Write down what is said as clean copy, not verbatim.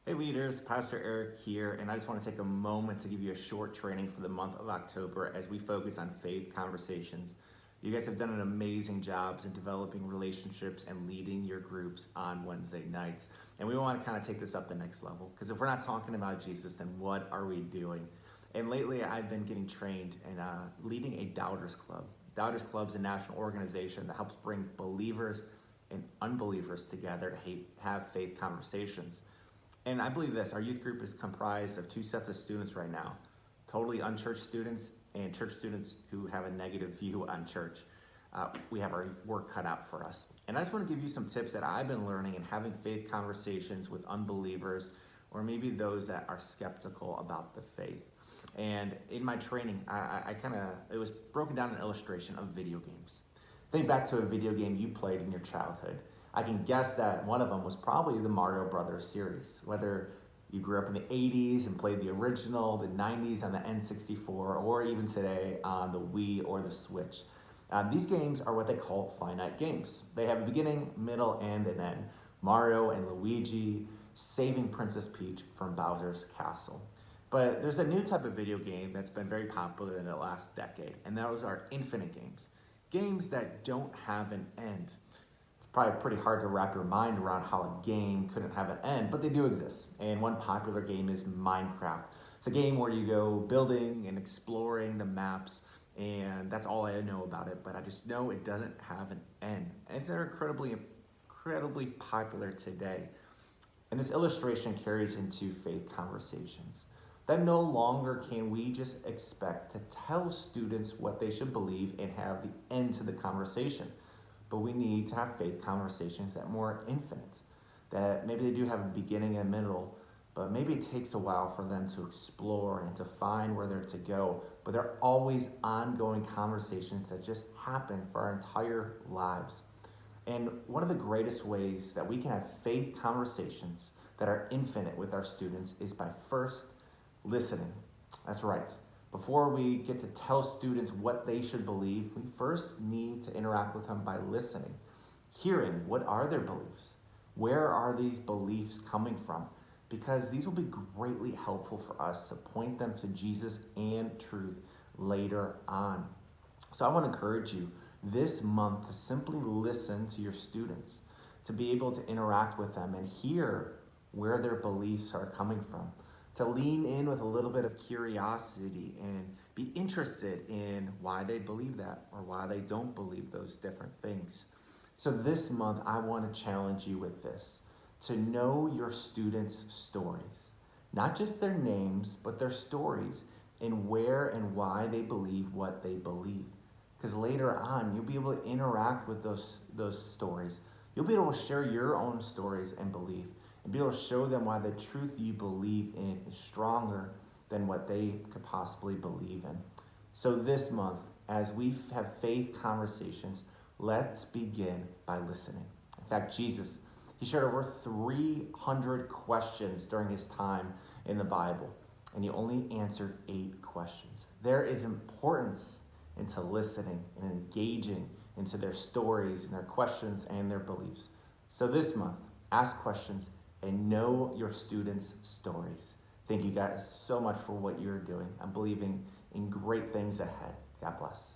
Hey leaders, Pastor Eric here, and I just want to take a moment to give you a short training for the month of October as we focus on faith conversations. You guys have done an amazing job in developing relationships and leading your groups on Wednesday nights. And we want to kind of take this up the next level, because if we're not talking about Jesus, then what are we doing? And lately I've been getting trained in leading a Doubters Club. Doubters Club is a national organization that helps bring believers and unbelievers together to have faith conversations. And I believe this, our youth group is comprised of two sets of students right now, totally unchurched students and church students who have a negative view on church. We have our work cut out for us. And I just want to give you some tips that I've been learning in having faith conversations with unbelievers, or maybe those that are skeptical about the faith. And in my training, it was broken down in an illustration of video games. Think back to a video game you played in your childhood. I can guess that one of them was probably the Mario Brothers series. Whether you grew up in the 80s and played the original, the 90s on the N64, or even today on the Wii or the Switch. These games are what they call finite games. They have a beginning, middle, and an end. Mario and Luigi saving Princess Peach from Bowser's castle. But there's a new type of video game that's been very popular in the last decade, and those are infinite games. Games that don't have an end. Probably pretty hard to wrap your mind around how a game couldn't have an end, but they do exist. And one popular game is Minecraft. It's a game where you go building and exploring the maps, and that's all I know about it, but I just know it doesn't have an end. And they're incredibly popular today. And this illustration carries into faith conversations. That no longer can we just expect to tell students what they should believe and have the end to the conversation. But we need to have faith conversations that are more infinite, that maybe they do have a beginning and middle, but maybe it takes a while for them to explore and to find where they're to go. But they're always ongoing conversations that just happen for our entire lives. And one of the greatest ways that we can have faith conversations that are infinite with our students is by first listening. That's right. Before we get to tell students what they should believe, we first need to interact with them by listening, hearing what are their beliefs, where are these beliefs coming from, because these will be greatly helpful for us to point them to Jesus and truth later on. So I want to encourage you this month to simply listen to your students, to be able to interact with them and hear where their beliefs are coming from, to lean in with a little bit of curiosity and be interested in why they believe that or why they don't believe those different things. So this month, I want to challenge you with this, to know your students' stories, not just their names, but their stories and where and why they believe what they believe. Because later on, you'll be able to interact with those stories. You'll be able to share your own stories and belief, and be able to show them why the truth you believe in is stronger than what they could possibly believe in. So this month, as we have faith conversations, let's begin by listening. In fact, Jesus, he shared over 300 questions during his time in the Bible, and he only answered 8 questions. There is importance into listening and engaging into their stories and their questions and their beliefs. So this month, ask questions and know your students' stories. Thank you guys so much for what you're doing. I'm believing in great things ahead. God bless.